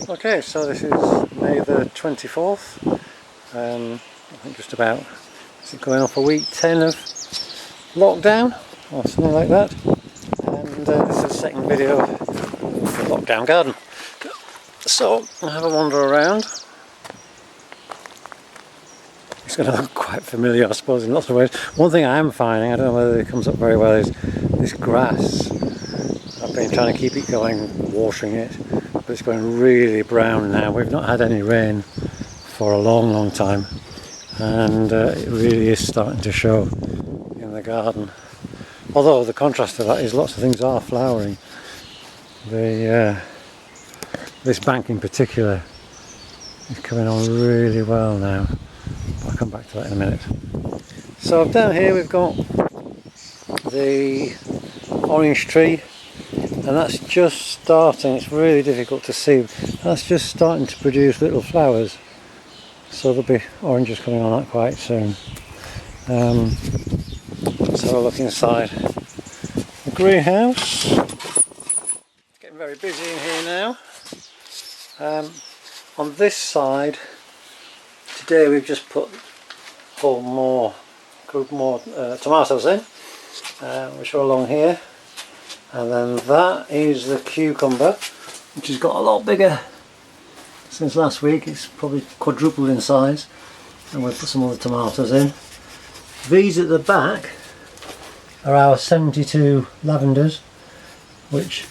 Okay, so this is May the 24th, I think just about, is it going off a week 10 of lockdown or something like that, and this is the second video of the lockdown garden. So I'll have a wander around. It's going to look quite familiar, I suppose, in lots of ways. One thing I am finding, I don't know whether it comes up very well, is this grass. I've been trying to keep it going, watering it, but it's going really brown now. We've not had any rain for a long time, and it really is starting to show in the garden. Although the contrast to that is lots of things are flowering. This bank in particular is coming on really well now. I'll come back to that in a minute. So down here we've got the orange tree, and that's just starting. It's really difficult to see. That's just starting to produce little flowers, so there'll be oranges coming on that quite soon. Let's have a look inside the greenhouse. It's getting very busy in here now. On this side today we've just put a group more tomatoes in, which are along here, and then that is the cucumber, which has got a lot bigger since last week. It's probably quadrupled in size, and we'll put some other tomatoes in. These at the back are our 72 lavenders, which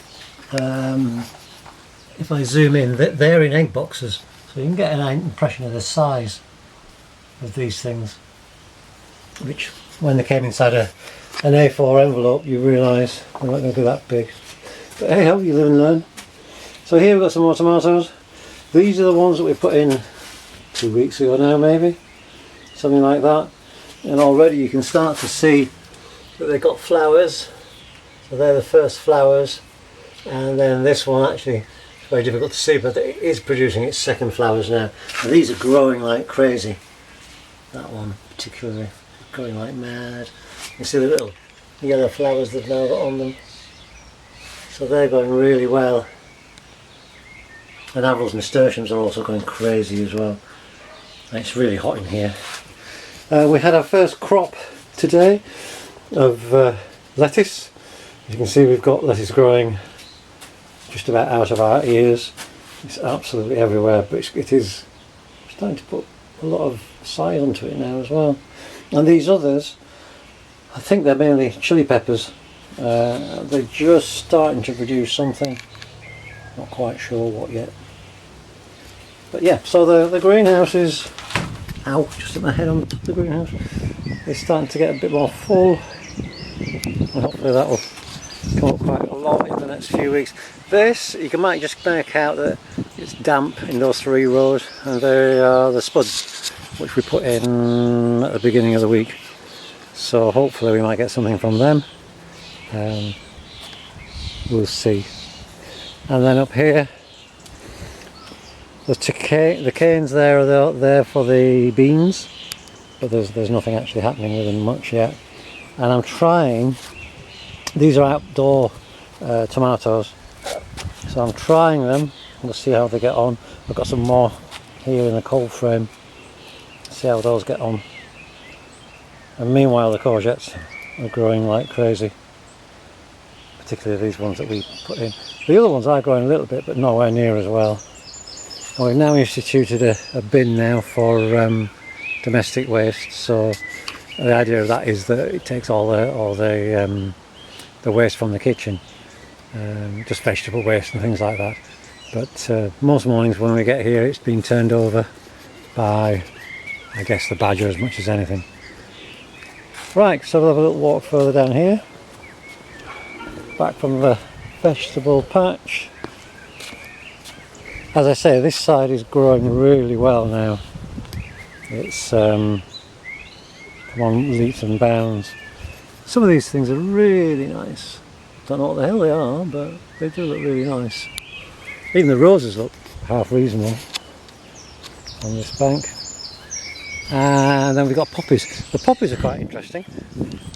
if I zoom in, they're in egg boxes, so you can get an impression of the size of these things, which when they came inside an A4 envelope you realise they're not going to be that big. But hey ho, you live and learn. So here we've got some more tomatoes. These are the ones that we put in 2 weeks ago now, maybe, something like that, and already you can start to see that they've got flowers. So they're the first flowers, and then this one, actually it's very difficult to see, but it is producing its second flowers now, and these are growing like crazy. That one particularly growing like mad. You see the little yellow flowers they've now got on them, so they're going really well. And Averill's nasturtiums are also going crazy as well. And it's really hot in here. We had our first crop today of lettuce. As you can see, we've got lettuce growing just about out of our ears. It's absolutely everywhere, but it is starting to put a lot of size onto it now as well. And these others, I think they're mainly chili peppers. They're just starting to produce something. Not quite sure what yet. But yeah, so the greenhouse is, ow, just hit my head on the greenhouse. It's starting to get a bit more full, and hopefully that will come up quite a lot in the next few weeks. This, you might just make out that it's damp in those 3 rows, and they are the spuds which we put in at the beginning of the week. So hopefully we might get something from them. We'll see. And then up here, the canes there are there for the beans, but there's nothing actually happening with them much yet. And I'm trying, these are outdoor tomatoes, so I'm trying them. We'll see how they get on. I've got some more here in the cold frame. See how those get on. And meanwhile the courgettes are growing like crazy, particularly these ones that we put in. The other ones are growing a little bit, but nowhere near as well. And we've now instituted a bin now for domestic waste. So the idea of that is that it takes all the waste from the kitchen, just vegetable waste and things like that. But most mornings when we get here, it's been turned over by, I guess, the badger as much as anything. Right, so we'll have a little walk further down here, back from the vegetable patch. As I say, this side is growing really well now. It's come on leaps and bounds. Some of these things are really nice. Don't know what the hell they are, but they do look really nice. Even the roses look half reasonable on this bank. And then we've got poppies. The poppies are quite interesting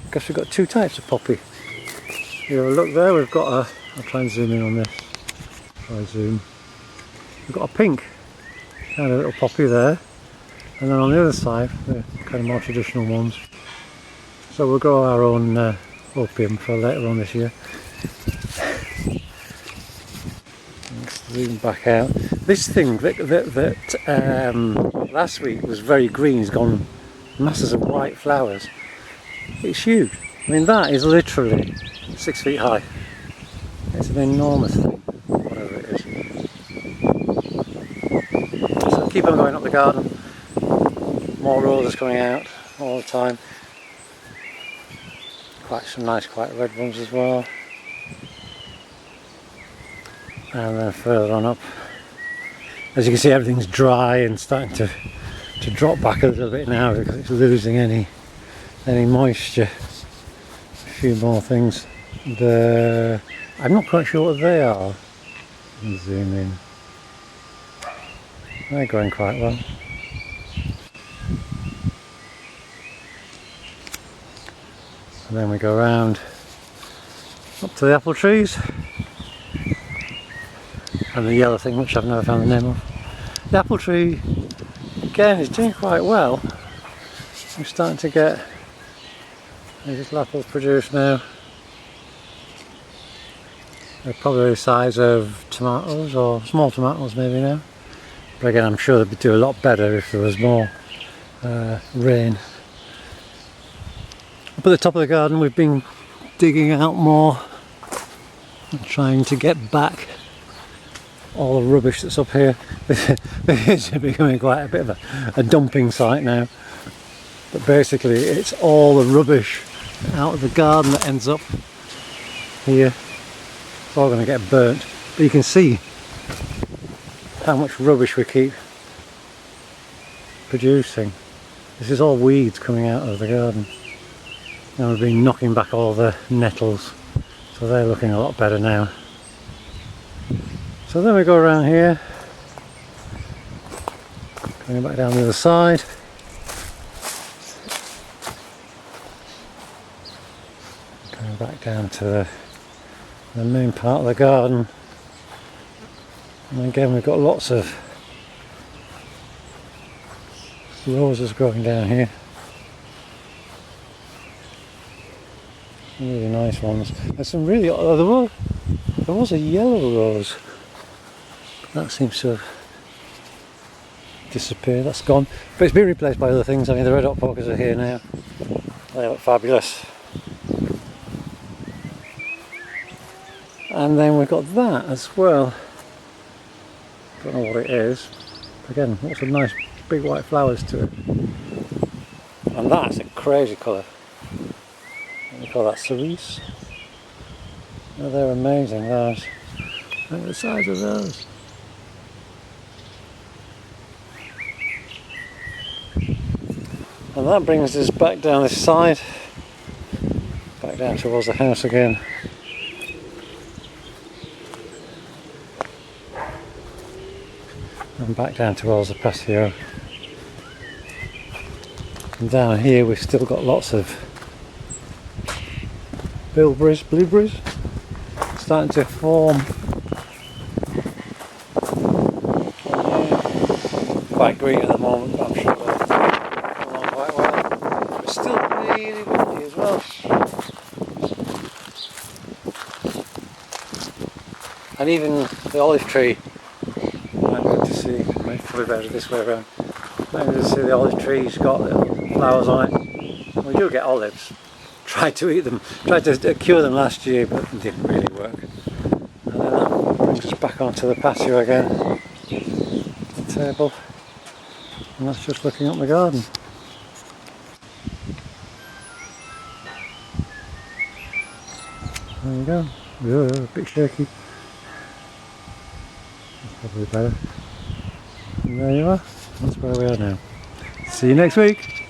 because we've got 2 types of poppy. You have a look there, we've got I'll try and zoom in on this. Try zoom. we've got a pink, kind of little poppy there, and then on the other side, the kind of more traditional ones. So we'll grow our own opium for later on this year. Let's zoom back out. This thing that last week was very green has gone masses of white flowers. It's huge. I mean, that is literally 6 feet high. It's an enormous thing, whatever it is. So keep on going up the garden. More roses coming out all the time. Quite some nice, quite red ones as well. And then further on up, as you can see, everything's dry and starting to drop back a little bit now because it's losing any moisture. A few more things. I'm not quite sure what they are. Zoom in. They're going quite well. And then we go around up to the apple trees. And the yellow thing, which I've never found the name of. The apple tree, again, is doing quite well. We're starting to get these little apples produced now. They're probably the size of tomatoes, or small tomatoes maybe now. But again, I'm sure they'd do a lot better if there was more rain. Up at the top of the garden, we've been digging out more and trying to get back all the rubbish that's up here. This is becoming quite a bit of a dumping site now. But basically, it's all the rubbish out of the garden that ends up here. It's all going to get burnt, but you can see how much rubbish we keep producing. This is all weeds coming out of the garden. And we've been knocking back all the nettles, so they're looking a lot better now. So then we go around here, going back down the other side. Going back down to the main part of the garden, and again we've got lots of roses growing down here, really nice ones. There's some really, there was a yellow rose, that seems to have disappeared, that's gone, but it's been replaced by other things. I mean, the red hot pokers are here now, they look fabulous. And then we've got that as well. Don't know what it is. Again, lots of nice big white flowers to it. And that's a crazy colour. We call that cerise. Oh, they're amazing, those. Look at the size of those. And that brings us back down this side. Back down towards the house again. And back down towards the patio. And down here we've still got lots of bilberries, blueberries starting to form. Quite green at the moment, but I'm sure they'll come along quite well. It's still really windy as well. And even the olive tree, I'm going to see, probably better this way around. I'm going to see the olive tree's got little flowers on it. We do get olives. Tried to eat them, tried to cure them last year, but it didn't really work. And then that brings us back onto the patio again, the table, and that's just looking up the garden. There you go. Yeah, a bit shaky. That's probably better. And there you are. That's where we are now. See you next week.